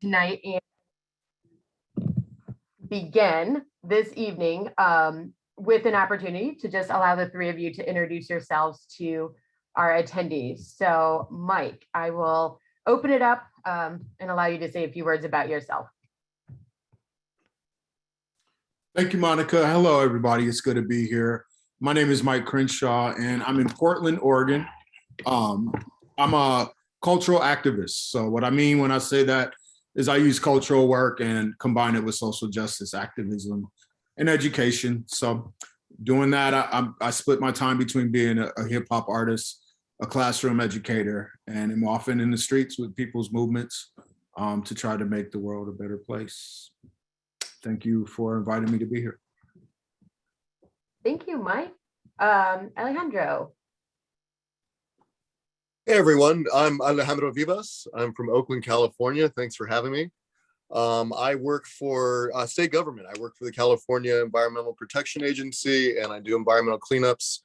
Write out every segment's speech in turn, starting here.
tonight and begin this evening with an opportunity to just allow the three of you to introduce yourselves to our attendees. So Mike, I will open it up and allow you to say a few words about yourself. Thank you, Monica. Hello, everybody. It's good to be here. My name is Mike Crenshaw, and I'm in Portland, Oregon. I'm a cultural activist. So what I mean when I say that is I use cultural work and combine it with social justice activism and education. So doing that, I split my time between being a hip hop artist, a classroom educator, and I'm often in the streets with people's movements to try to make the world a better place. Thank you for inviting me to be here. Thank you, Mike. Alejandro. Hey everyone, I'm Alejandro Vivas. I'm from Oakland, California. Thanks for having me. I work for state government. I work for the California Environmental Protection Agency, and I do environmental cleanups.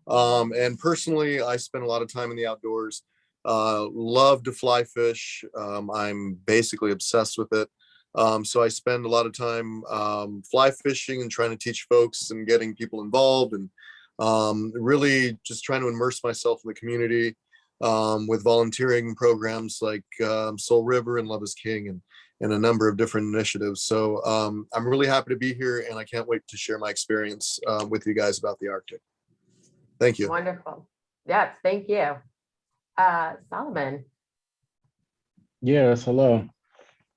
And personally, I spend a lot of time in the outdoors. Love to fly fish. I'm basically obsessed with it. So I spend a lot of time fly fishing and trying to teach folks and getting people involved, and really just trying to immerse myself in the community with volunteering programs like Soul River and Love is King and a number of different initiatives. So I'm really happy to be here, and I can't wait to share my experience with you guys about the Arctic. Thank you. Wonderful. Yes, thank you. Solomon. Yes, hello.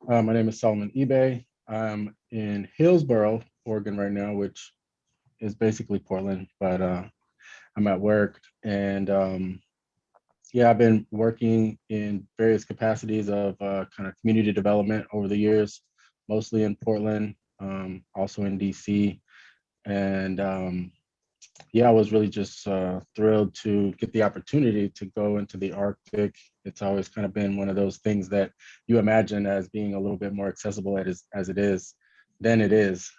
My name is Solomon Ebay. I'm in Hillsboro, Oregon right now, which is basically Portland, but I'm at work. And yeah, I've been working in various capacities of kind of community development over the years, mostly in Portland, also in DC. And yeah, I was really just thrilled to get the opportunity to go into the Arctic. It's always kind of been one of those things that you imagine as being a little bit more accessible as it is than it is.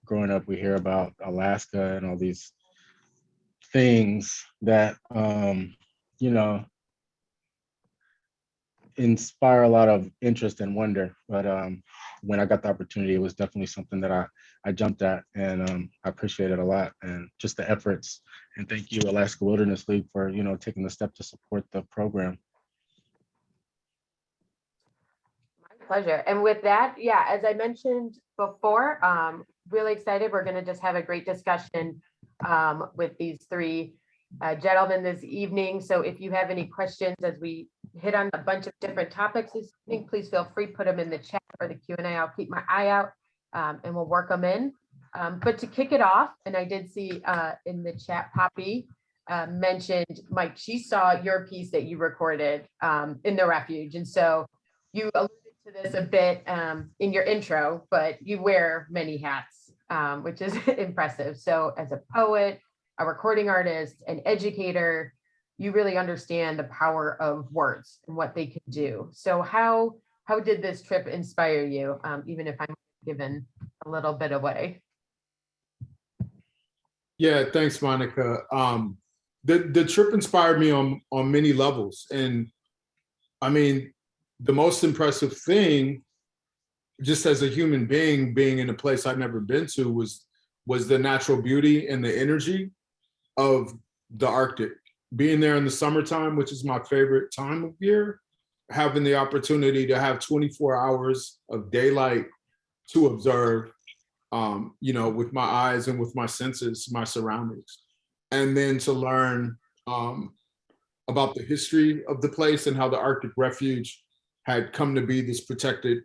Growing up, we hear about Alaska and all these things that, you know, inspire a lot of interest and wonder. But when I got the opportunity, it was definitely something that I jumped at, and I appreciate it a lot, and just the efforts. And thank you, Alaska Wilderness League, for taking the step to support the program. My pleasure. And with that, yeah, as I mentioned before, really excited. We're going to just have a great discussion with these three gentlemen this evening. So if you have any questions as we hit on a bunch of different topics this evening, please feel free to put them in the chat or the Q&A. I'll keep my eye out and we'll work them in. But to kick it off, and I did see in the chat, Poppy mentioned, Mike, she saw your piece that you recorded in the refuge. And so you alluded to this a bit in your intro, but you wear many hats, which is impressive. So as a poet, a recording artist, an educator, you really understand the power of words and what they can do. So how did this trip inspire you, even if I'm given a little bit away? Yeah, thanks, Monica. The trip inspired me on many levels. And I mean, the most impressive thing, just as a human being in a place I'd never been to, was the natural beauty and the energy of the Arctic. Being there in the summertime, which is my favorite time of year, having the opportunity to have 24 hours of daylight to observe, with my eyes and with my senses, my surroundings. And then to learn about the history of the place and how the Arctic Refuge had come to be this protected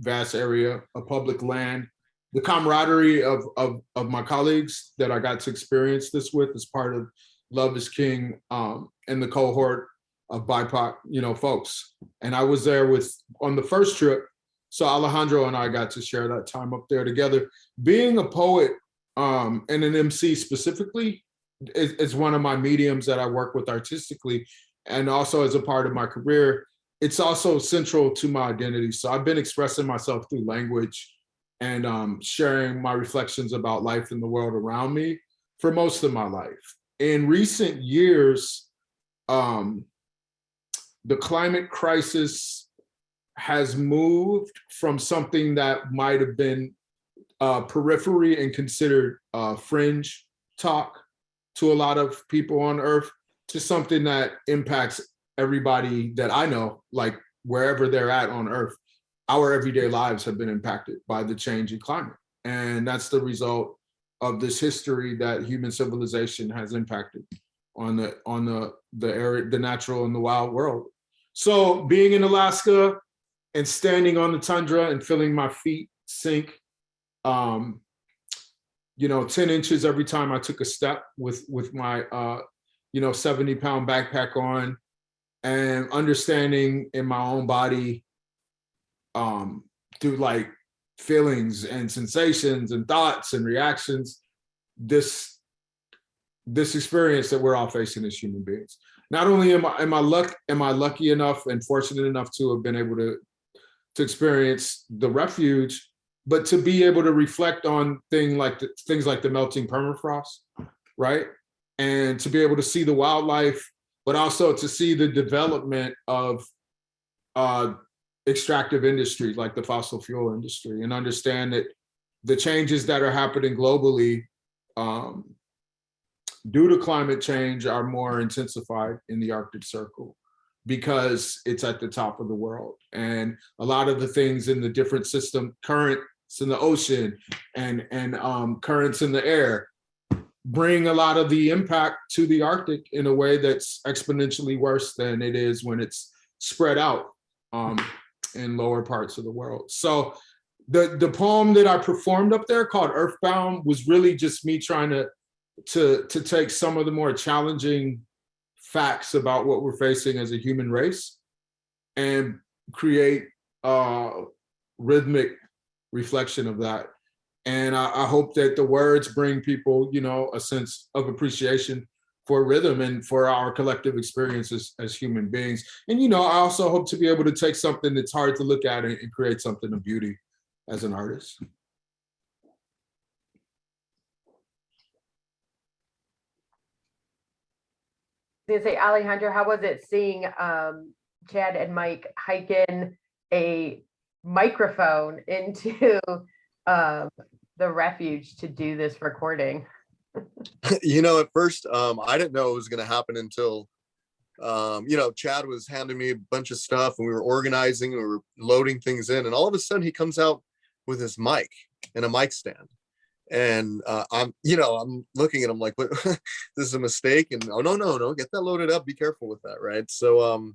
vast area of public land. The camaraderie of my colleagues that I got to experience this with as part of Love is King and the cohort of BIPOC, folks. And I was there on the first trip. So Alejandro and I got to share that time up there together. Being a poet and an MC specifically is one of my mediums that I work with artistically, and also as a part of my career. It's also central to my identity. So I've been expressing myself through language and sharing my reflections about life in the world around me for most of my life. In recent years, the climate crisis has moved from something that might have been periphery and considered fringe talk to a lot of people on Earth to something that impacts everybody that I know, like wherever they're at on Earth. Our everyday lives have been impacted by the change in climate. And that's the result of this history that human civilization has impacted on the area, the natural and the wild world. So being in Alaska and standing on the tundra and feeling my feet sink, 10 inches every time I took a step with my 70-pound backpack on, and understanding in my own body through like feelings and sensations and thoughts and reactions, this experience that we're all facing as human beings. Not only am I lucky enough and fortunate enough to have been able to experience the refuge, but to be able to reflect on things like the melting permafrost, right? And to be able to see the wildlife, but also to see the development of extractive industries like the fossil fuel industry, and understand that the changes that are happening globally due to climate change are more intensified in the Arctic Circle because it's at the top of the world. And a lot of the things in the different system, currents in the ocean and currents in the air, bring a lot of the impact to the Arctic in a way that's exponentially worse than it is when it's spread out in lower parts of the world. So the poem that I performed up there called Earthbound was really just me trying to take some of the more challenging facts about what we're facing as a human race and create rhythmic reflection of that. And I hope that the words bring people, a sense of appreciation for rhythm and for our collective experiences as human beings. And, I also hope to be able to take something that's hard to look at and create something of beauty as an artist. I was gonna say, Alejandro, how was it seeing Chad and Mike hike in a microphone into the refuge to do this recording? At first, I didn't know it was going to happen until, Chad was handing me a bunch of stuff and we were organizing and we were loading things in. And all of a sudden he comes out with his mic and a mic stand. And I'm looking at him like, what, this is a mistake. And oh, no, get that loaded up. Be careful with that. Right. So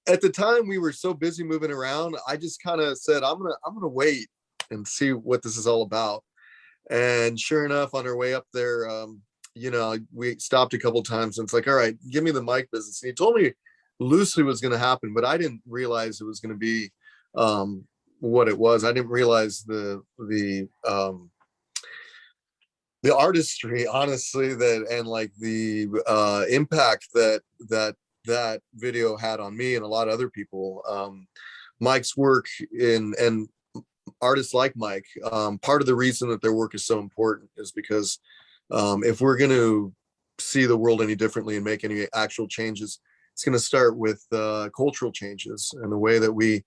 at the time we were so busy moving around, I just kind of said, I'm going to wait and see what this is all about. And sure enough, on our way up there, we stopped a couple of times and it's like, all right, give me the mic business. And he told me loosely what's going to happen, but I didn't realize it was going to be what it was. I didn't realize the artistry, honestly, and like the impact that video had on me and a lot of other people. Mike's work and artists like Mike, part of the reason that their work is so important is because if we're going to see the world any differently and make any actual changes, it's going to start with cultural changes and the way that we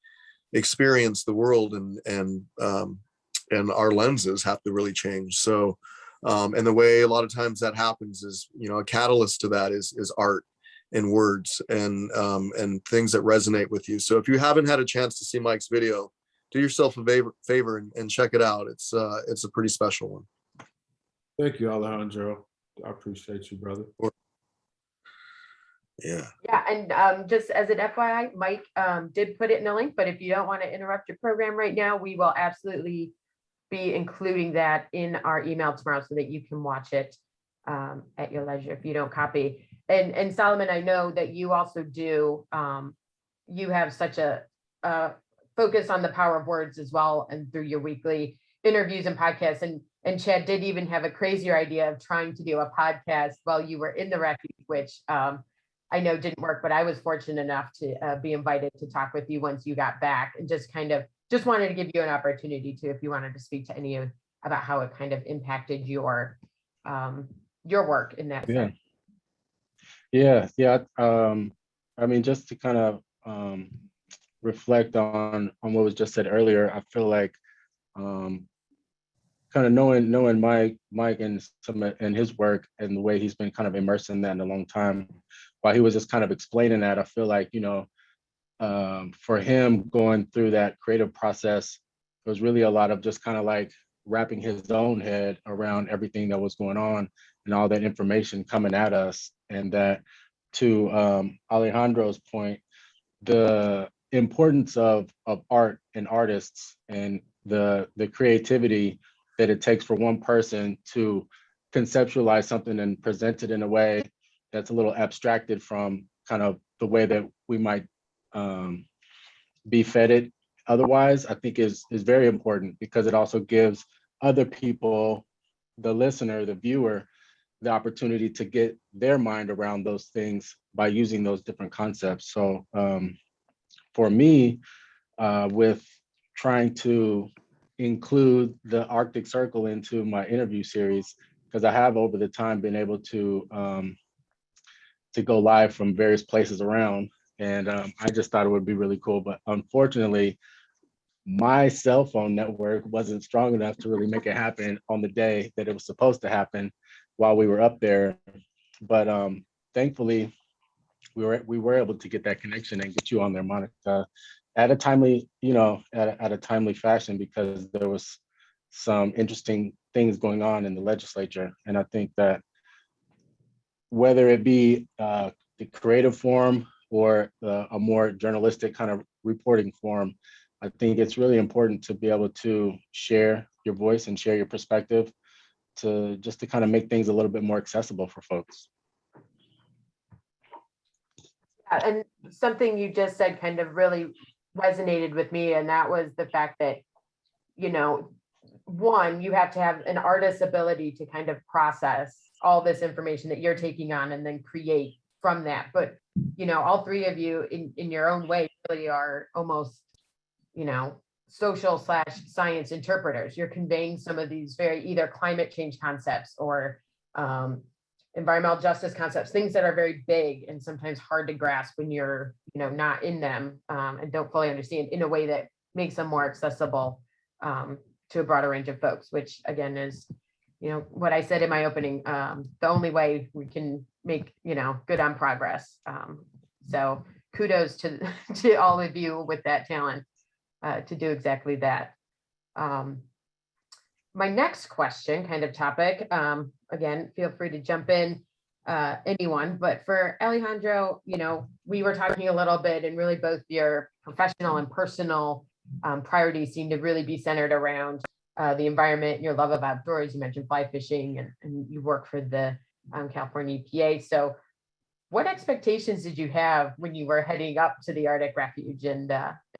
experience the world, and our lenses have to really change. So and the way a lot of times that happens is, a catalyst to that is art and words and things that resonate with you. So if you haven't had a chance to see Mike's video, do yourself a favor and check it out. It's a pretty special one. Thank you, Alejandro. I appreciate you, brother. Yeah. Yeah, and just as an FYI, Mike did put it in the link, but if you don't want to interrupt your program right now, we will absolutely be including that in our email tomorrow so that you can watch it at your leisure if you don't copy. And Solomon, I know that you also do, you have such a focus on the power of words as well, and through your weekly interviews and podcasts. And Chad did even have a crazier idea of trying to do a podcast while you were in the refuge, which I know didn't work, but I was fortunate enough to be invited to talk with you once you got back, and just wanted to give you an opportunity to, if you wanted to speak to any of about how it kind of impacted your work in that sense. Yeah. I mean, just to kind of reflect on what was just said earlier, I feel like kind of knowing Mike and his work and the way he's been kind of immersed in that in a long time, while he was just kind of explaining that, I feel like, for him going through that creative process, it was really a lot of just kind of like wrapping his own head around everything that was going on and all that information coming at us. And that, to Alejandro's point, the importance of art and artists and the creativity that it takes for one person to conceptualize something and present it in a way that's a little abstracted from kind of the way that we might be fed it otherwise, I think is very important, because it also gives other people, the listener, the viewer, the opportunity to get their mind around those things by using those different concepts. So for me, with trying to include the Arctic Circle into my interview series, because I have over the time been able to go live from various places around. And I just thought it would be really cool. But unfortunately, my cell phone network wasn't strong enough to really make it happen on the day that it was supposed to happen while we were up there. But thankfully, we were able to get that connection and get you on there, Monica, at a timely, at a timely fashion, because there was some interesting things going on in the legislature. And I think that whether it be the creative form or a more journalistic kind of reporting form, I think it's really important to be able to share your voice and share your perspective to kind of make things a little bit more accessible for folks. Yeah, and something you just said kind of really resonated with me, and that was the fact that, one, you have to have an artist's ability to kind of process all this information that you're taking on and then create from that. But, all three of you in your own way really are almost, social/science interpreters. You're conveying some of these very either climate change concepts or environmental justice concepts, things that are very big and sometimes hard to grasp when you're, not in them and don't fully understand, in a way that makes them more accessible to a broader range of folks, which again is, what I said in my opening, the only way we can make, good on progress. So kudos to all of you with that talent to do exactly that. My next question, kind of topic, again, feel free to jump in, anyone, but for Alejandro, we were talking a little bit, and really both your professional and personal priorities seem to really be centered around the environment, your love of outdoors. You mentioned fly fishing, and you work for the California EPA. So what expectations did you have when you were heading up to the Arctic Refuge, and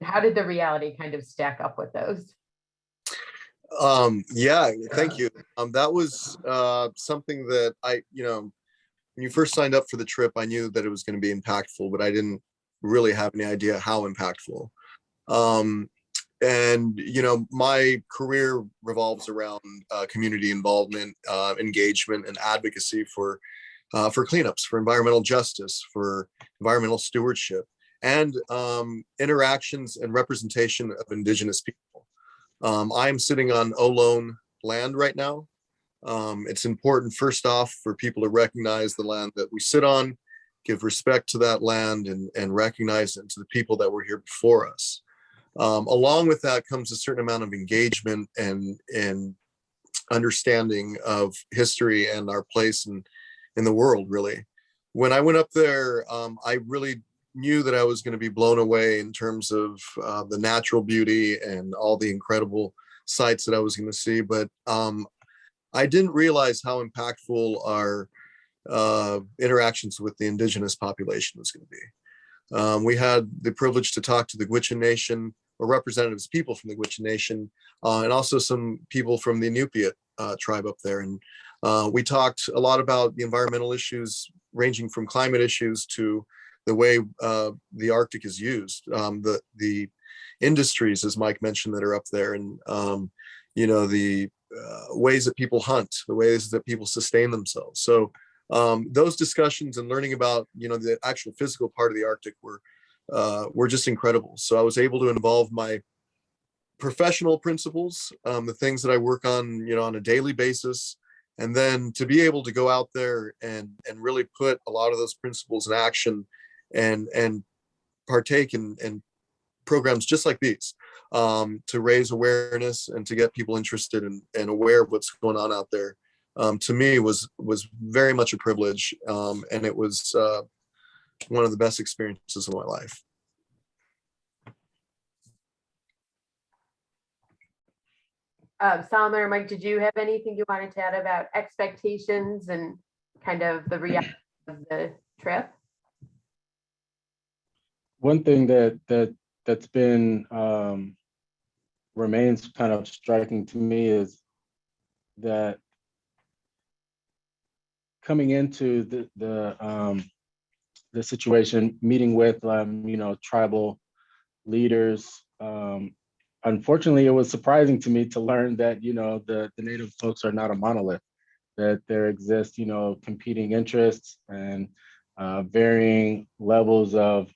how did the reality kind of stack up with those? Yeah, thank you. That was something that when you first signed up for the trip, I knew that it was going to be impactful, but I didn't really have any idea how impactful. And my career revolves around community involvement, engagement, and advocacy for cleanups, for environmental justice, for environmental stewardship, and interactions and representation of Indigenous people. I'm sitting on Ohlone land right now. It's important, first off, for people to recognize the land that we sit on, give respect to that land, and recognize it to the people that were here before us. Along with that comes a certain amount of engagement and understanding of history and our place in the world, really. When I went up there, I really knew that I was going to be blown away in terms of the natural beauty and all the incredible sights that I was going to see. But I didn't realize how impactful our interactions with the Indigenous population was going to be. We had the privilege to talk to the Gwich'in Nation, or representatives, people from the Gwich'in Nation, and also some people from the Inupiat tribe up there. And we talked a lot about the environmental issues, ranging from climate issues to the way the Arctic is used, the industries, as Mike mentioned, that are up there, and the ways that people hunt, the ways that people sustain themselves. So those discussions and learning about the actual physical part of the Arctic were were just incredible. So I was able to involve my professional principles, the things that I work on, on a daily basis, and then to be able to go out there and really put a lot of those principles in action and partake in programs just like these, to raise awareness and to get people interested and aware of what's going on out there, to me was very much a privilege, and it was one of the best experiences of my life. Solomon or Mike, did you have anything you wanted to add about expectations and kind of the reality of the trip? One thing that's been remains kind of striking to me is that coming into the situation, meeting with tribal leaders. Unfortunately, it was surprising to me to learn that the Native folks are not a monolith, that there exist competing interests and varying levels of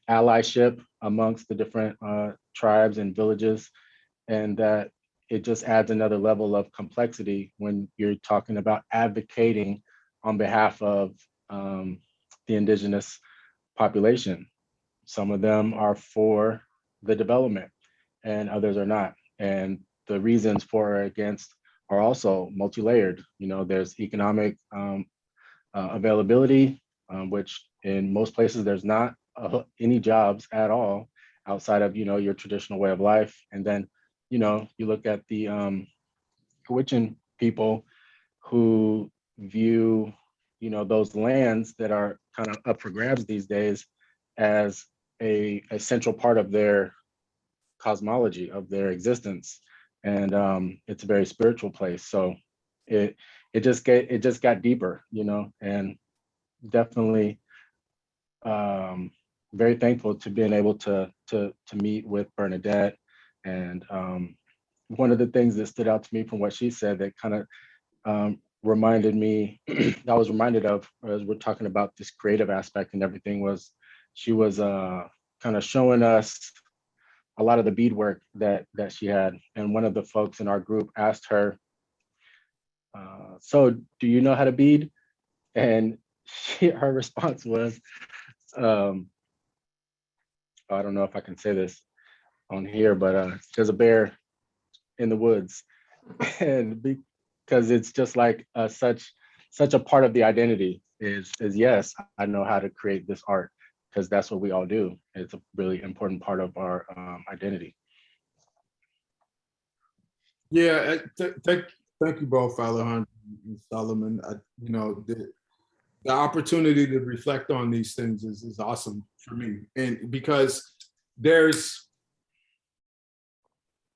allyship amongst the different tribes and villages, and that it just adds another level of complexity when you're talking about advocating on behalf of the Indigenous population. Some of them are for the development and others are not. And the reasons for or against are also multi-layered. There's economic availability, which in most places there's not any jobs at all outside of your traditional way of life. And then you look at the Gwich'in people who view those lands that are kind of up for grabs these days as a central part of their cosmology, of their existence, and it's a very spiritual place. So it just got deeper, and definitely very thankful to being able to meet with Bernadette. And one of the things that stood out to me from what she said that kind of reminded me, I was reminded of as we're talking about this creative aspect and everything, was she was kind of showing us a lot of the beadwork that she had. And one of the folks in our group asked her, so do you know how to bead? And her response was, I don't know if I can say this on here, but there's a bear in the woods. And because it's just like such a part of the identity is yes, I know how to create this art, because that's what we all do. It's a really important part of our identity. Yeah, thank you both, Alejandro and Solomon. The opportunity to reflect on these things is awesome for me, and because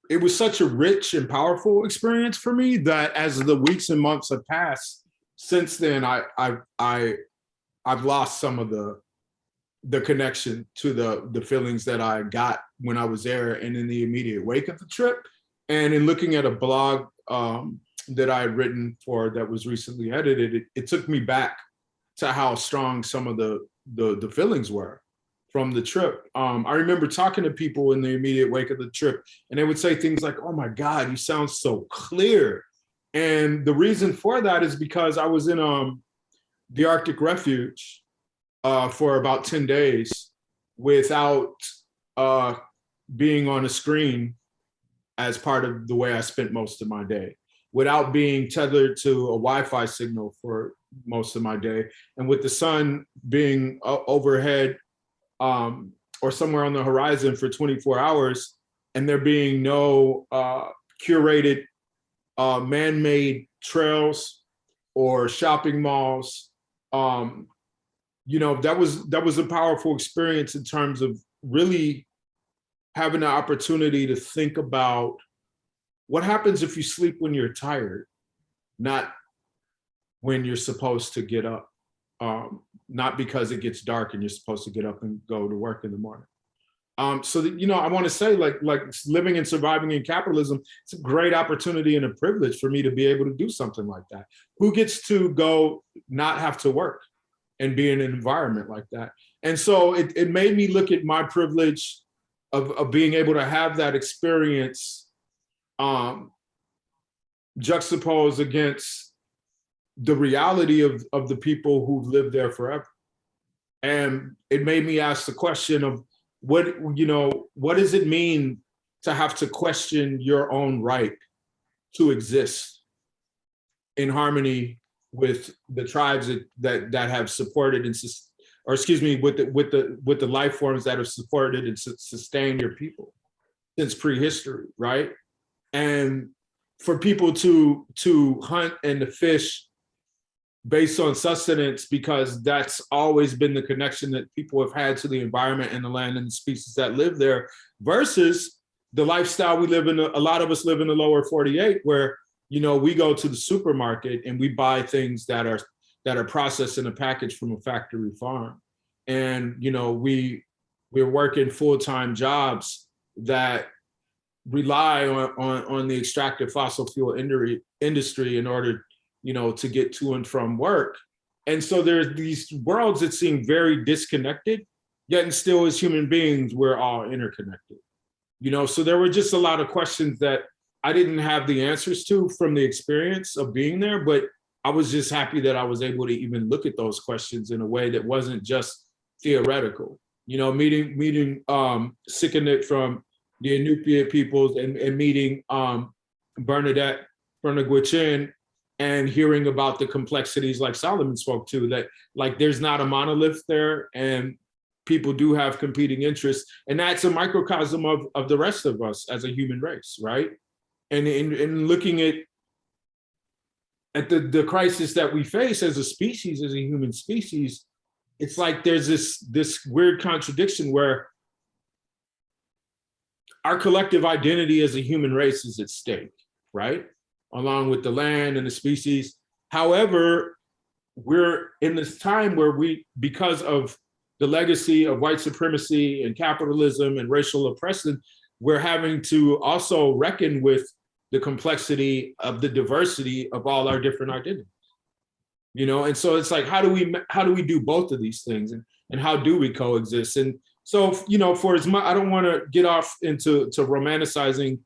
it was such a rich and powerful experience for me that as the weeks and months have passed since then, I've lost some of the connection to the feelings that I got when I was there and in the immediate wake of the trip. And in looking at a blog that I had written for that was recently edited, it took me back to how strong some of the feelings were from the trip. I remember talking to people in the immediate wake of the trip, and they would say things like, "Oh my God, you sound so clear." And the reason for that is because I was in the Arctic Refuge for about 10 days without being on a screen as part of the way I spent most of my day, without being tethered to a Wi-Fi signal for most of my day, and with the sun being overhead or somewhere on the horizon for 24 hours, and there being no curated man-made trails or shopping malls. That was a powerful experience in terms of really having the opportunity to think about what happens if you sleep when you're tired, not when you're supposed to get up, not because it gets dark and you're supposed to get up and go to work in the morning. So that, I want to say, like living and surviving in capitalism, it's a great opportunity and a privilege for me to be able to do something like that. Who gets to go not have to work and be in an environment like that? And so it made me look at my privilege of being able to have that experience juxtaposed against the reality of the people who've lived there forever. And it made me ask the question of what does it mean to have to question your own right to exist in harmony with the tribes that have supported and with the life forms that have supported and sustained your people since prehistory, right? And for people to hunt and to fish based on sustenance, because that's always been the connection that people have had to the environment and the land and the species that live there, versus the lifestyle we live in. A lot of us live in the lower 48, where we go to the supermarket and we buy things that are processed in a package from a factory farm, and we're working full-time jobs that rely on the extractive fossil fuel industry in order to get to and from work. And so there's these worlds that seem very disconnected, yet and still as human beings, we're all interconnected. So there were just a lot of questions that I didn't have the answers to from the experience of being there, but I was just happy that I was able to even look at those questions in a way that wasn't just theoretical. Meeting Sikanit from the Inupiat peoples and meeting Bernadette from the Gwich'in, and hearing about the complexities like Solomon spoke to, that like there's not a monolith there and people do have competing interests. And that's a microcosm of the rest of us as a human race, right? And in looking at the crisis that we face as a species, as a human species, it's like there's this weird contradiction where our collective identity as a human race is at stake, right? Along with the land and the species. However, we're in this time where because of the legacy of white supremacy and capitalism and racial oppression, we're having to also reckon with the complexity of the diversity of all our different identities. And so it's like, how do we do both of these things, and how do we coexist? And so, for as much, I don't want to get off into romanticizing,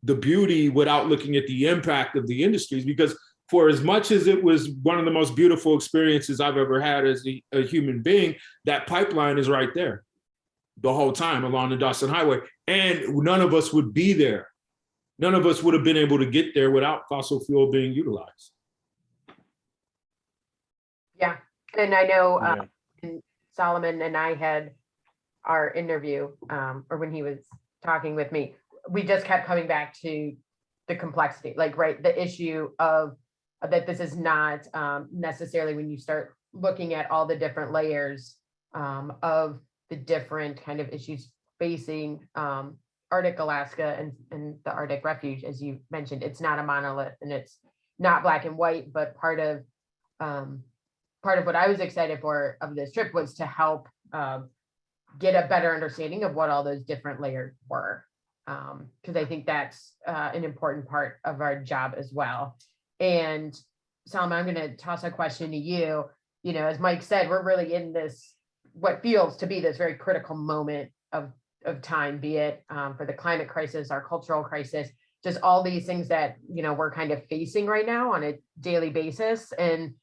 the beauty without looking at the impact of the industries, because for as much as it was one of the most beautiful experiences I've ever had as a human being, that pipeline is right there the whole time along the Dawson Highway. And none of us would be there. None of us would have been able to get there without fossil fuel being utilized. Yeah, and I know Solomon and I had our interview, or when he was talking with me, we just kept coming back to the complexity, like, right, the issue of that this is not necessarily, when you start looking at all the different layers of the different kind of issues facing Arctic Alaska and the Arctic Refuge, as you mentioned, it's not a monolith and it's not black and white, but part of what I was excited for of this trip was to help get a better understanding of what all those different layers were. Because I think that's an important part of our job as well. And Salma, I'm going to toss a question to you. As Mike said, we're really in this, what feels to be this very critical moment of time, be it for the climate crisis, our cultural crisis, just all these things that, we're kind of facing right now on a daily basis. And,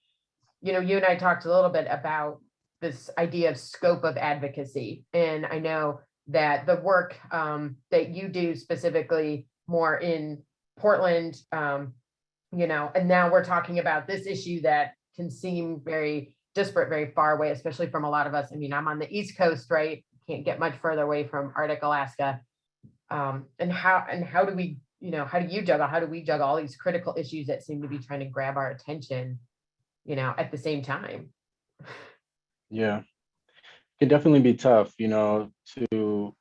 you and I talked a little bit about this idea of scope of advocacy. And I know that the work that you do specifically more in Portland, and now we're talking about this issue that can seem very disparate, very far away, especially from a lot of us. I mean, I'm on the East Coast, right? Can't get much further away from Arctic Alaska. And how do we, how do we juggle all these critical issues that seem to be trying to grab our attention, at the same time? Yeah. It can definitely be tough, to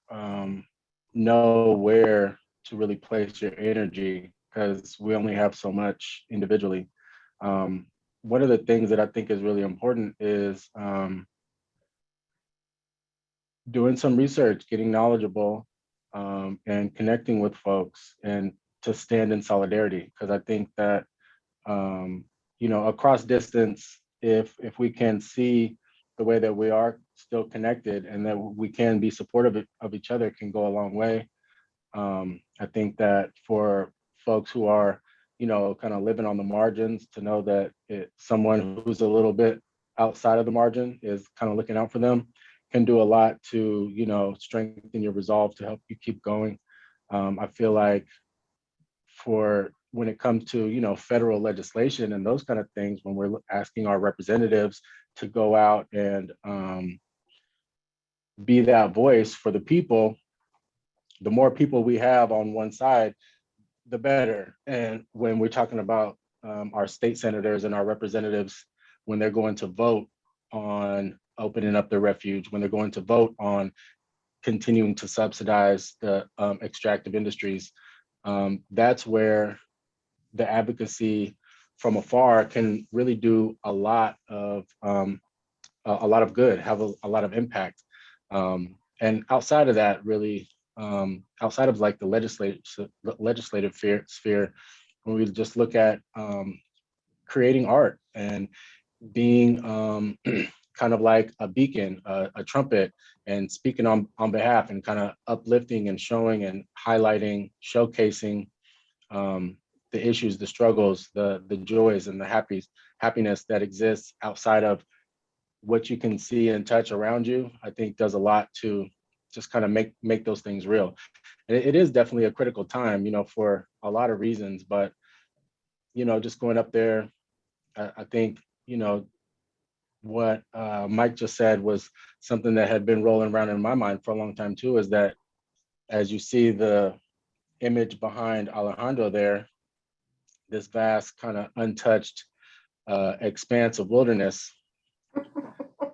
know where to really place your energy, because we only have so much individually. One of the things that I think is really important is doing some research, getting knowledgeable, and connecting with folks, and to stand in solidarity. Because I think that, across distance, if we can see the way that we are still connected and that we can be supportive of each other can go a long way. I think that for folks who are, kind of living on the margins, to know that someone who's a little bit outside of the margin is kind of looking out for them can do a lot to, strengthen your resolve to help you keep going. I feel like when it comes to, federal legislation and those kind of things, when we're asking our representatives to go out and be that voice for the people, the more people we have on one side, the better. And when we're talking about our state senators and our representatives, when they're going to vote on opening up the refuge, when they're going to vote on continuing to subsidize the extractive industries, that's where the advocacy from afar can really do a lot of good, have a lot of impact. And outside of that, really, outside of like the legislative sphere, when we just look at creating art and being kind of like a beacon, a trumpet, and speaking on behalf and kind of uplifting and showing and highlighting, showcasing the issues, the struggles, the joys and the happiness that exists outside of what you can see and touch around you, I think does a lot to just kind of make those things real. And it is definitely a critical time, for a lot of reasons, but, just going up there, I think, what Mike just said was something that had been rolling around in my mind for a long time too, is that as you see the image behind Alejandro there, this vast kind of untouched expanse of wilderness,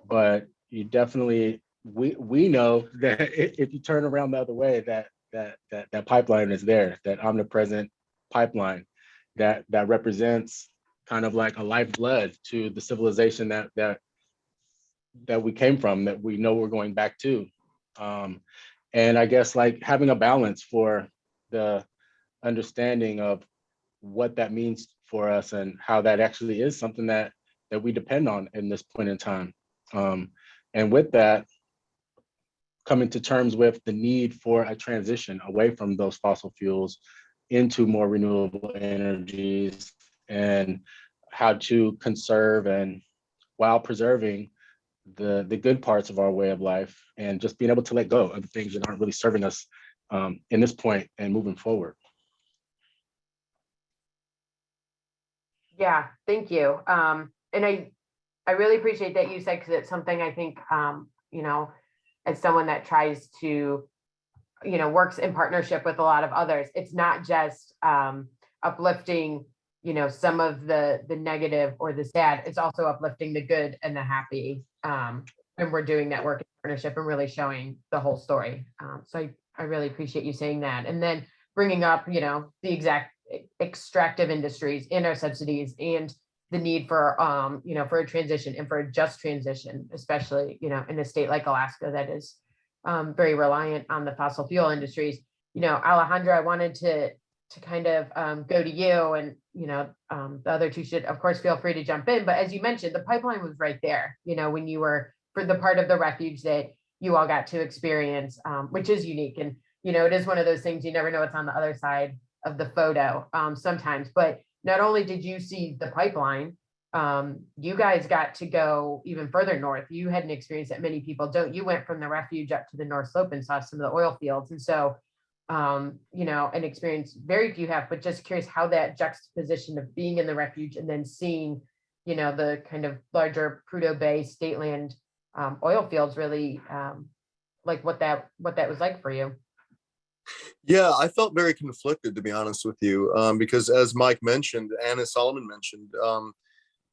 but you definitely, we know that if you turn around the other way, that pipeline is there, that omnipresent pipeline that represents kind of like a lifeblood to the civilization that we came from, that we know we're going back to. And I guess like having a balance for the understanding of what that means for us and how that actually is something that we depend on in this point in time. And with that, coming to terms with the need for a transition away from those fossil fuels into more renewable energies, and how to conserve and while preserving the good parts of our way of life, and just being able to let go of the things that aren't really serving us in this point and moving forward. Yeah, thank you. And I really appreciate that you said, because it's something I think, as someone that tries to, works in partnership with a lot of others, it's not just uplifting, some of the negative or the sad, it's also uplifting the good and the happy. And we're doing that work in partnership and really showing the whole story. So I really appreciate you saying that. And then bringing up, the exact extractive industries and our subsidies and the need for, for a transition and for a just transition, especially, in a state like Alaska that is very reliant on the fossil fuel industries. Alejandro, I wanted to kind of go to you, and, the other two should, of course, feel free to jump in. But as you mentioned, the pipeline was right there, when you were for the part of the refuge that you all got to experience, which is unique. And, it is one of those things, you never know what's on the other side of the photo sometimes. But not only did you see the pipeline, you guys got to go even further north. You had an experience that many people don't. You went from the refuge up to the North Slope and saw some of the oil fields. And so, an experience very few have, but just curious how that juxtaposition of being in the refuge and then seeing, the kind of larger Prudhoe Bay state land oil fields really, like what that was like for you. Yeah, I felt very conflicted, to be honest with you, because as Mike mentioned, and as Solomon mentioned,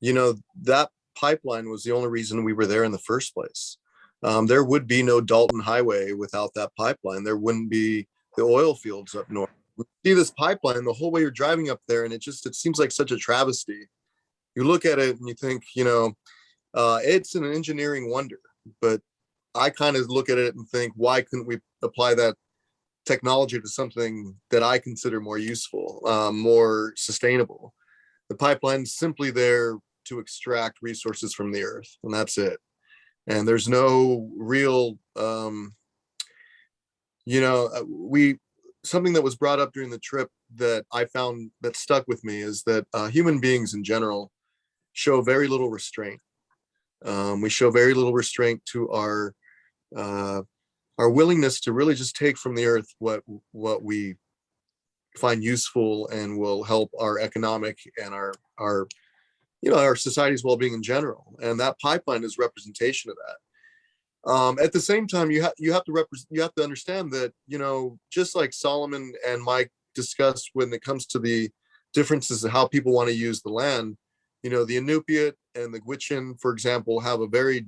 that pipeline was the only reason we were there in the first place. There would be no Dalton Highway without that pipeline. There wouldn't be the oil fields up north. We see this pipeline the whole way you're driving up there, and it seems like such a travesty. You look at it and you think, it's an engineering wonder, but I kind of look at it and think, why couldn't we apply that technology to something that I consider more useful, more sustainable? The pipeline's simply there to extract resources from the earth, and that's it. And there's no real, something that was brought up during the trip that I found that stuck with me is that human beings in general show very little restraint. We show very little restraint to our willingness to really just take from the earth what we find useful and will help our economic and our society's well-being in general. And that pipeline is representation of that. At the same time, you have to understand that, just like Solomon and Mike discussed when it comes to the differences of how people want to use the land, the Inupiat and the Gwich'in, for example, have a very,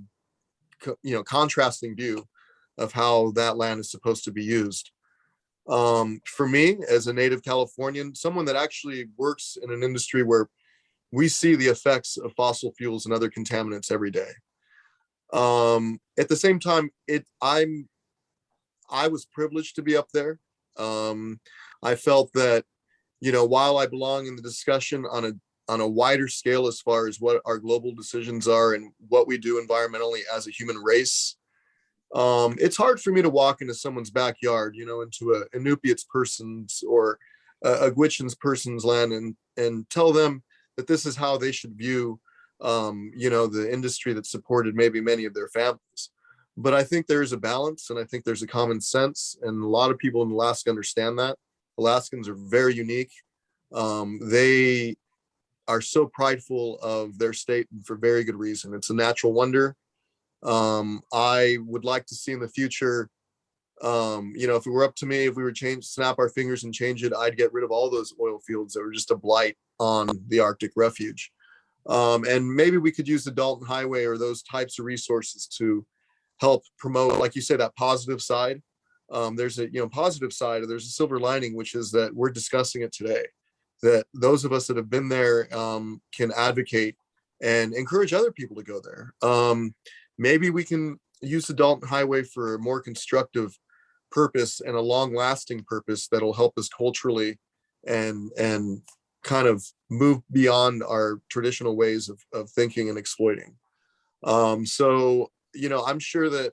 contrasting view of how that land is supposed to be used. For me, as a native Californian, someone that actually works in an industry where we see the effects of fossil fuels and other contaminants every day. At the same time, I was privileged to be up there. I felt that, while I belong in the discussion on a wider scale as far as what our global decisions are and what we do environmentally as a human race, it's hard for me to walk into someone's backyard, into a Inupiat's person's or a Gwich'in's person's land and tell them that this is how they should view the industry that supported maybe many of their families. But I think there's a balance, and I think there's a common sense, and a lot of people in Alaska understand that. Alaskans are very unique. They are so prideful of their state, and for very good reason. It's a natural wonder. I would like to see in the future, if it were up to me, if we were snap our fingers and change it, I'd get rid of all those oil fields that were just a blight on the Arctic refuge. And maybe we could use the Dalton Highway or those types of resources to help promote, like you say, that positive side. There's a positive side, there's a silver lining, which is that we're discussing it today, that those of us that have been there can advocate and encourage other people to go there. Maybe we can use the Dalton Highway for a more constructive purpose and a long-lasting purpose that'll help us culturally and kind of move beyond our traditional ways of thinking and exploiting. So, I'm sure that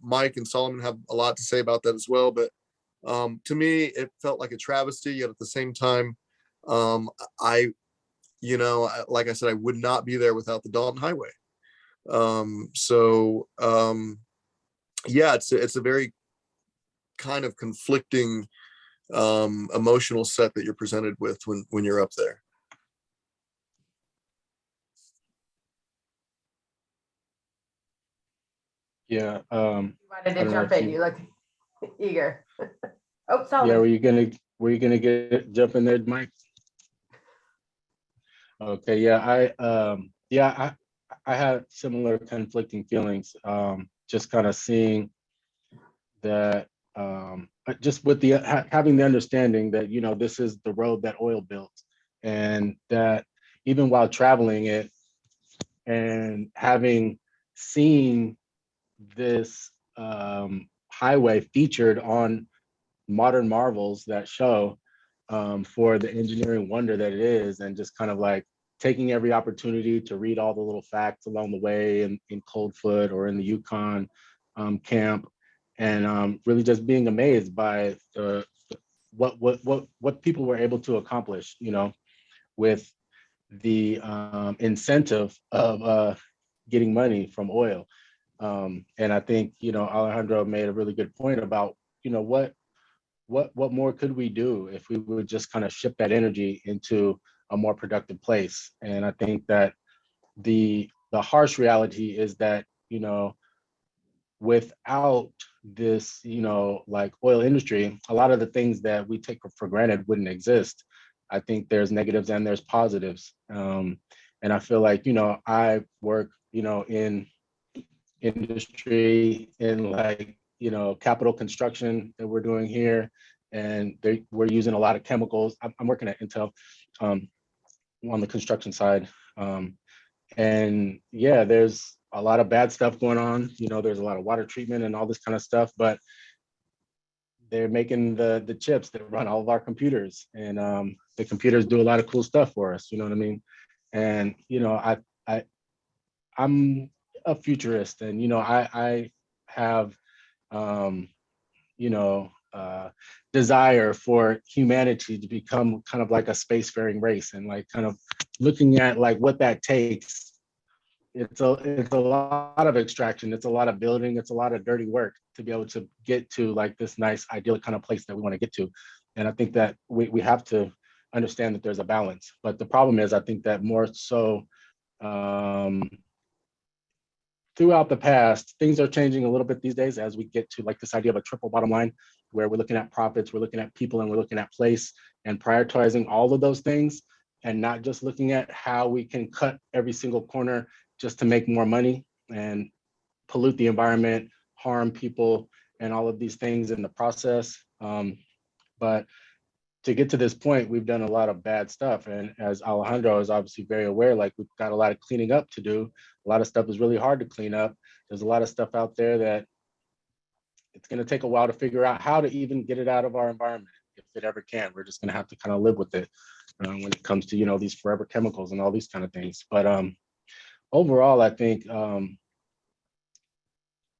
Mike and Solomon have a lot to say about that as well. But to me, it felt like a travesty. Yet at the same time, like I said, I would not be there without the Dalton Highway. It's a very kind of conflicting emotional set that you're presented with when you're up there. Yeah. You wanted I to don't know jump if in, you- you look eager. Oh, Yeah, Solomon. were you gonna jump in there, Mike? Okay, yeah, I had similar conflicting feelings. Just kind of seeing that, just with the having the understanding that this is the road that oil built, and that even while traveling it and having seen this highway featured on Modern Marvels, that show, for the engineering wonder that it is, and just kind of like taking every opportunity to read all the little facts along the way in Coldfoot or in the Yukon camp, and really just being amazed by what people were able to accomplish, with the incentive of getting money from oil. And I think Alejandro made a really good point about what more could we do if we would just kind of shift that energy into a more productive place. And I think that the harsh reality is that without this like oil industry, a lot of the things that we take for granted wouldn't exist. I think there's negatives and there's positives, and I feel like I work in industry in like capital construction that we're doing here, and we're using a lot of chemicals. I'm working at Intel on the construction side, and yeah, there's a lot of bad stuff going on. There's a lot of water treatment and all this kind of stuff, but they're making the chips that run all of our computers, and the computers do a lot of cool stuff for us. You know what I mean? And I'm a futurist, and I have desire for humanity to become kind of like a spacefaring race, and like kind of looking at like what that takes. It's a lot of extraction, it's a lot of building, it's a lot of dirty work to be able to get to like this nice idyllic kind of place that we want to get to. And I think that we have to understand that there's a balance. But the problem is, I think that more so throughout the past, things are changing a little bit these days as we get to like this idea of a triple bottom line, where we're looking at profits, we're looking at people, and we're looking at place, and prioritizing all of those things, and not just looking at how we can cut every single corner just to make more money and pollute the environment, harm people, and all of these things in the process. But to get to this point, we've done a lot of bad stuff. And as Alejandro is obviously very aware, like we've got a lot of cleaning up to do. A lot of stuff is really hard to clean up. There's a lot of stuff out there that it's going to take a while to figure out how to even get it out of our environment, if it ever can. We're just going to have to kind of live with it when it comes to, these forever chemicals and all these kind of things. But overall, I think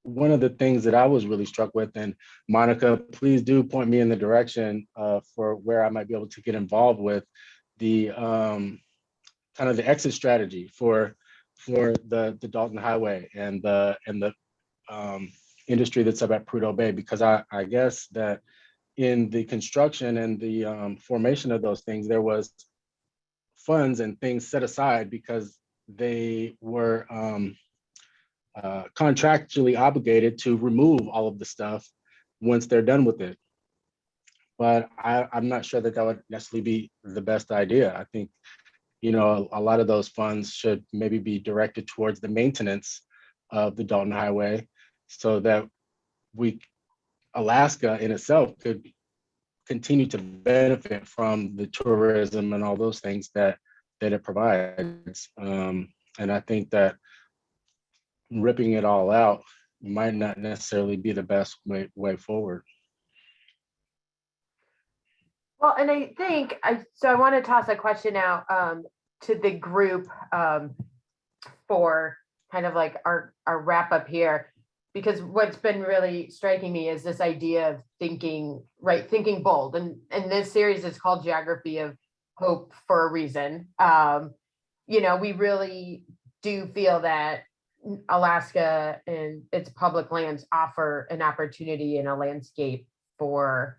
one of the things that I was really struck with, and Monica, please do point me in the direction for where I might be able to get involved with the kind of the exit strategy for the Dalton Highway and the industry that's up at Prudhoe Bay, because I guess that in the construction and the formation of those things, there was funds and things set aside because they were contractually obligated to remove all of the stuff once they're done with it. But I'm not sure that would necessarily be the best idea. I think, a lot of those funds should maybe be directed towards the maintenance of the Dalton Highway, so that Alaska in itself could continue to benefit from the tourism and all those things that it provides. And I think that ripping it all out might not necessarily be the best way forward. Well, and I think I want to toss a question out to the group for kind of like our wrap up here, because what's been really striking me is this idea of thinking bold, and this series is called Geography of Hope for a reason. We really do feel that Alaska and its public lands offer an opportunity in a landscape for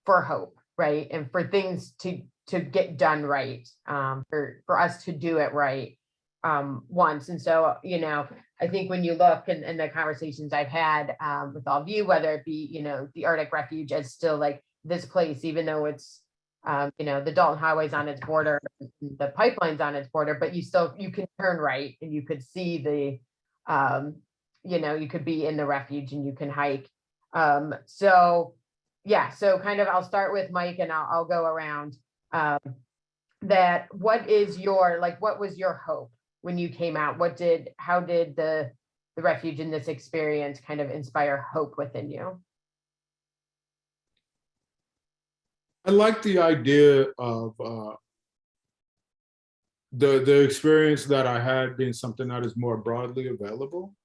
hope, right? And for things to get done right, for us to do it right once. And so, I think when you look in the conversations I've had with all of you, whether it be, the Arctic Refuge as still like this place, even though it's, the Dalton Highway's on its border, the pipeline's on its border, but you can turn right and you could see the, you could be in the refuge and you can hike. So kind of, I'll start with Mike and I'll go around. That what was your hope when you came out? How did the refuge in this experience kind of inspire hope within you? I like the idea of the experience that I had being something that is more broadly available.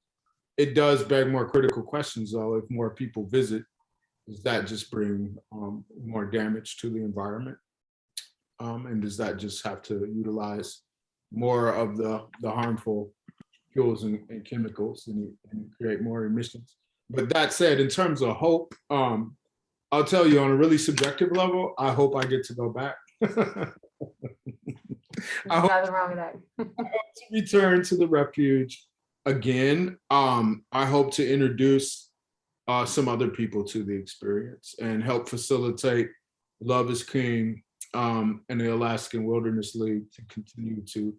It does beg more critical questions, though. If more people visit, does that just bring more damage to the environment? And does that just have to utilize more of the harmful fuels and chemicals and create more emissions? But that said, in terms of hope, I'll tell you on a really subjective level, I hope I get to go back. I hope Nothing wrong with that. to return to the refuge again. I hope to introduce some other people to the experience and help facilitate Love is King and the Alaskan Wilderness League to continue to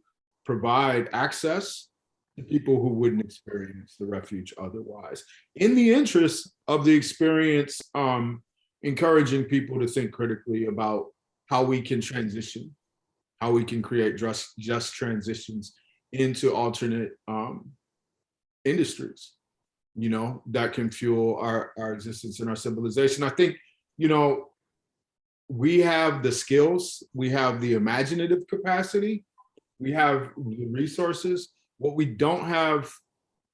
provide access to people who wouldn't experience the refuge otherwise, in the interest of the experience, encouraging people to think critically about how we can transition, how we can create just transitions into alternate industries, that can fuel our existence and our civilization. I think, we have the skills, we have the imaginative capacity, we have the resources. What we don't have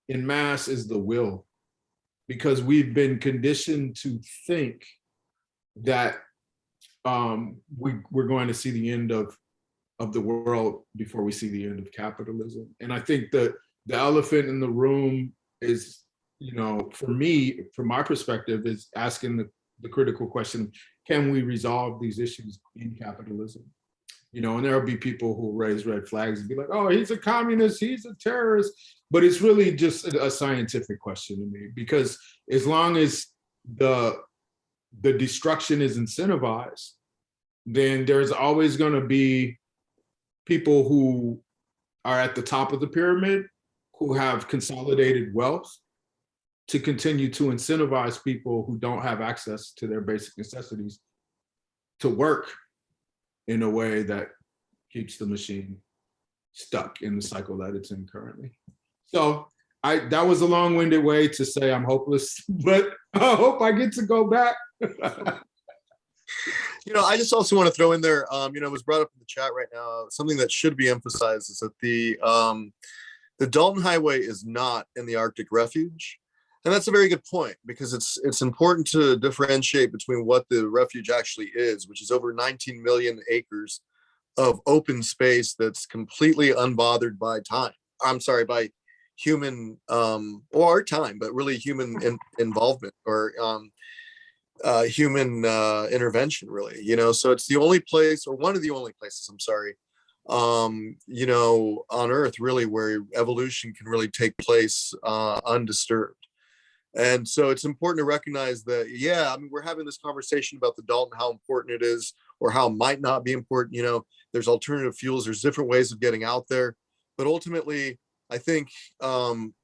in mass is the will, because we've been conditioned to think that we're going to see the end of the world before we see the end of capitalism. And I think that the elephant in the room is, for me, from my perspective, is asking the critical question, can we resolve these issues in capitalism? And there'll be people who raise red flags and be like, oh, he's a communist, he's a terrorist. But it's really just a scientific question to me, because as long as the destruction is incentivized, then there's always going to be people who are at the top of the pyramid who have consolidated wealth to continue to incentivize people who don't have access to their basic necessities to work in a way that keeps the machine stuck in the cycle that it's in currently. So that was a long-winded way to say I'm hopeless, but I hope I get to go back. I just also want to throw in there, it was brought up in the chat right now, something that should be emphasized is that the Dalton Highway is not in the Arctic Refuge. And that's a very good point, because it's important to differentiate between what the refuge actually is, which is over 19 million acres of open space that's completely unbothered by time. I'm sorry, by human or time, but really human involvement or human intervention, really. So it's the only place, or one of the only places, I'm sorry, on Earth, really, where evolution can really take place undisturbed. And so it's important to recognize that, we're having this conversation about the Dalton, how important it is, or how it might not be important. There's alternative fuels, there's different ways of getting out there. But ultimately, I think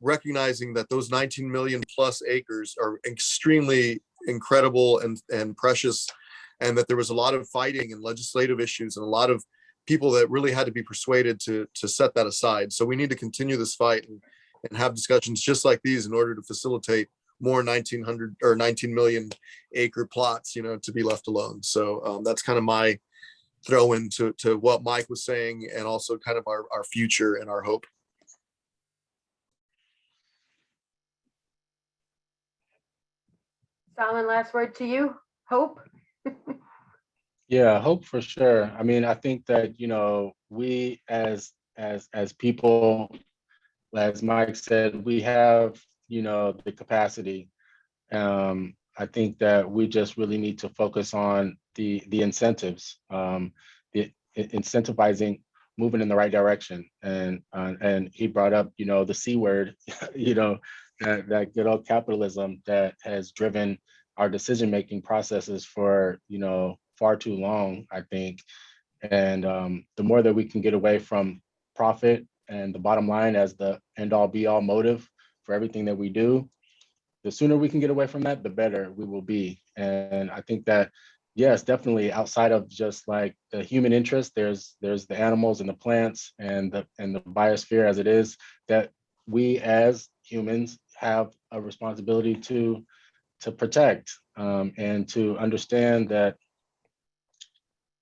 recognizing that those 19 million plus acres are extremely incredible and precious, and that there was a lot of fighting and legislative issues and a lot of people that really had to be persuaded to set that aside. So we need to continue this fight and have discussions just like these in order to facilitate more 1900 or 19 million acre plots, to be left alone. So that's kind of my throw into what Mike was saying, and also kind of our future and our hope. Solomon, last word to you. Hope. Yeah, hope for sure. I mean, I think that, we as people, as Mike said, we have, the capacity. I think that we just really need to focus on the incentives, the incentivizing, moving in the right direction. And he brought up, the C word, that good old capitalism that has driven our decision-making processes for, far too long, I think. And the more that we can get away from profit and the bottom line as the end-all be-all motive for everything that we do, the sooner we can get away from that, the better we will be. And I think that, yes, definitely outside of just like the human interest, there's the animals and the plants and the biosphere as it is, that we as humans have a responsibility to protect and to understand that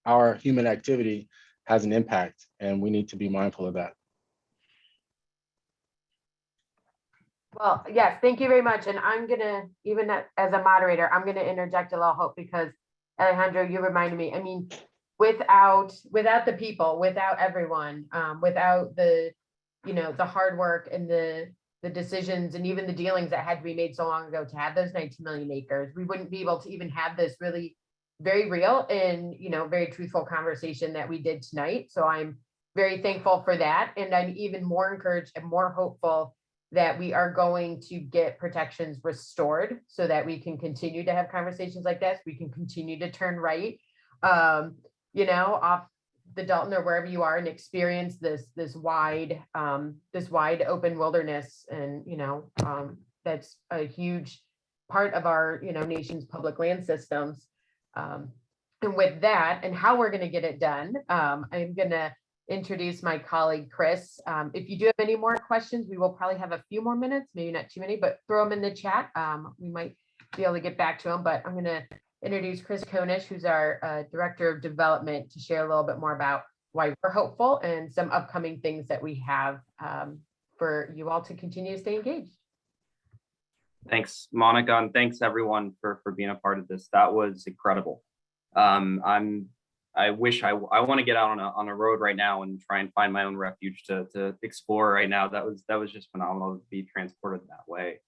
our human activity has an impact, and we need to be mindful of that. Well, yes, thank you very much. And I'm gonna, even as a moderator, I'm gonna interject a little hope, because Alejandro, you reminded me, I mean, without the people, without everyone, without the hard work and the decisions and even the dealings that had to be made so long ago to have those 19 million acres, we wouldn't be able to even have this really very real and, very truthful conversation that we did tonight. So I'm very thankful for that. And I'm even more encouraged and more hopeful that we are going to get protections restored so that we can continue to have conversations like this. We can continue to turn right, off the Dalton or wherever you are, and experience this wide open wilderness. And, that's a huge part of our, nation's public land systems. And with that, and how we're going to get it done, I'm going to introduce my colleague, Chris. If you do have any more questions, we will probably have a few more minutes, maybe not too many, but throw them in the chat. We might be able to get back to them, but I'm going to introduce Chris Koenig, who's our Director of Development, to share a little bit more about why we're hopeful and some upcoming things that we have for you all to continue to stay engaged. Thanks, Monica, and thanks everyone for being a part of this. That was incredible. I wish I want to get out on a road right now and try and find my own refuge to explore right now. That was just phenomenal to be transported that way.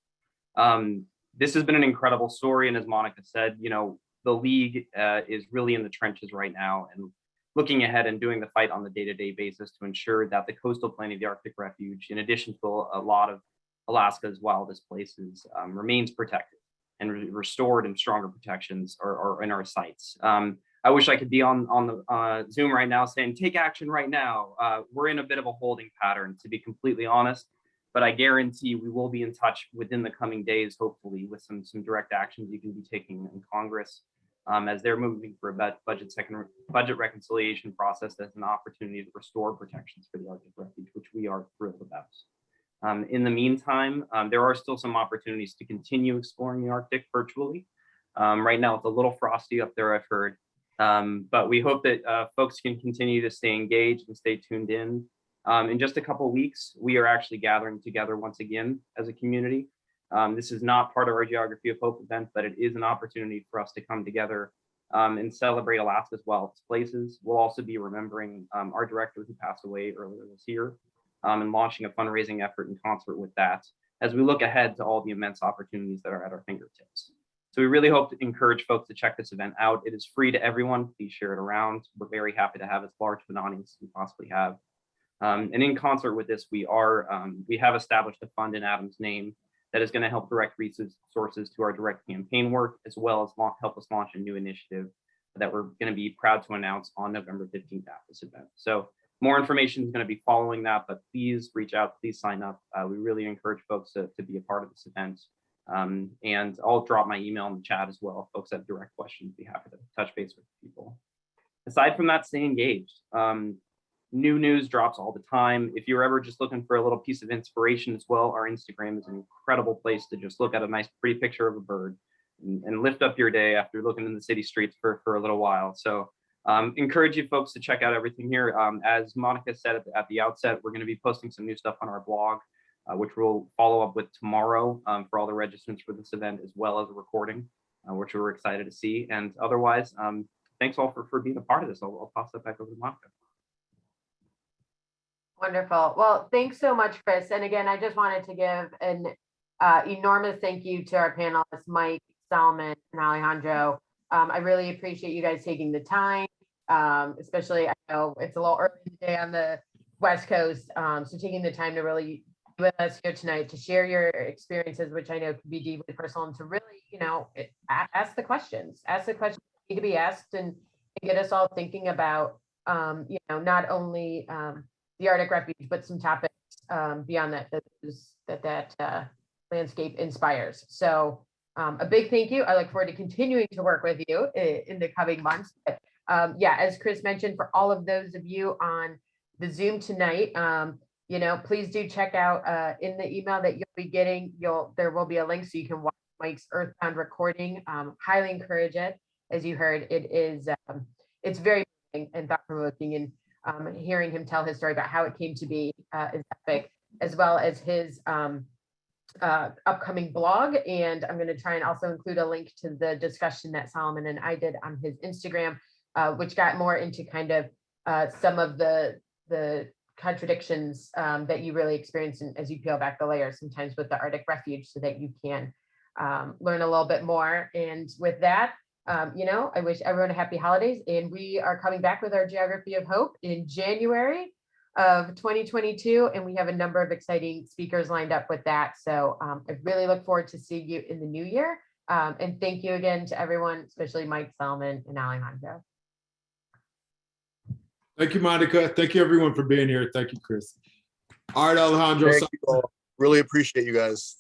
This has been an incredible story, and as Monica said, you know, the league is really in the trenches right now and looking ahead and doing the fight on the day-to-day basis to ensure that the coastal plain of the Arctic Refuge, in addition to a lot of Alaska's wildest places, remains protected and restored, and stronger protections are in our sights. I wish I could be on the Zoom right now saying, take action right now. We're in a bit of a holding pattern, to be completely honest, but I guarantee we will be in touch within the coming days, hopefully, with some direct actions you can be taking in Congress as they're moving for a budget reconciliation process as an opportunity to restore protections for the Arctic Refuge, which we are thrilled about. In the meantime, there are still some opportunities to continue exploring the Arctic virtually. Right now, it's a little frosty up there, I've heard, but we hope that folks can continue to stay engaged and stay tuned in. In just a couple of weeks, we are actually gathering together once again as a community. This is not part of our Geography of Hope event, but it is an opportunity for us to come together and celebrate Alaska's wildest places. We'll also be remembering our director who passed away earlier this year and launching a fundraising effort in concert with that as we look ahead to all the immense opportunities that are at our fingertips. So we really hope to encourage folks to check this event out. It is free to everyone. Please share it around. We're very happy to have as large of an audience as we possibly have. And in concert with this, we have established a fund in Adam's name that is going to help direct resources to our direct campaign work, as well as help us launch a new initiative that we're going to be proud to announce on November 15th at this event. So more information is going to be following that, but please reach out, please sign up. We really encourage folks to be a part of this event. And I'll drop my email in the chat as well. If folks have direct questions, be happy to touch base with people. Aside from that, stay engaged. New news drops all the time. If you're ever just looking for a little piece of inspiration as well, our Instagram is an incredible place to just look at a nice, pretty picture of a bird and lift up your day after looking in the city streets for a little while. So encourage you folks to check out everything here. As Monica said at the outset, we're going to be posting some new stuff on our blog, which we'll follow up with tomorrow for all the registrants for this event, as well as a recording, which we're excited to see. And otherwise, thanks all for being a part of this. I'll toss that back over to Monica. Wonderful. Well, thanks so much, Chris. And again, I just wanted to give an enormous thank you to our panelists, Mike, Salman, and Alejandro. I really appreciate you guys taking the time, especially I know it's a little early today on the West Coast. So taking the time to really be with us here tonight to share your experiences, which I know can be deeply personal, and to really, you know, ask the questions that need to be asked and get us all thinking about, you know, not only the Arctic Refuge, but some topics beyond that landscape inspires. So a big thank you. I look forward to continuing to work with you in the coming months. But yeah, as Chris mentioned, for all of those of you on the Zoom tonight, you know, please do check out in the email that you'll be getting, there will be a link so you can watch Mike's Earthbound recording. Highly encourage it. As you heard, it is, it's very moving and thought-provoking, and hearing him tell his story about how it came to be is epic, as well as his upcoming blog. And I'm going to try and also include a link to the discussion that Solomon and I did on his Instagram, which got more into kind of some of the contradictions that you really experience as you peel back the layers sometimes with the Arctic Refuge, so that you can learn a little bit more. And with that, you know, I wish everyone a happy holidays, and we are coming back with our Geography of Hope in January of 2022, and we have a number of exciting speakers lined up with that. So I really look forward to seeing you in the new year. And thank you again to everyone, especially Mike, Salman, and Alejandro. Thank you, Monica. Thank you, everyone, for being here. Thank you, Chris. All right, Alejandro. Thank you all. Really appreciate you guys.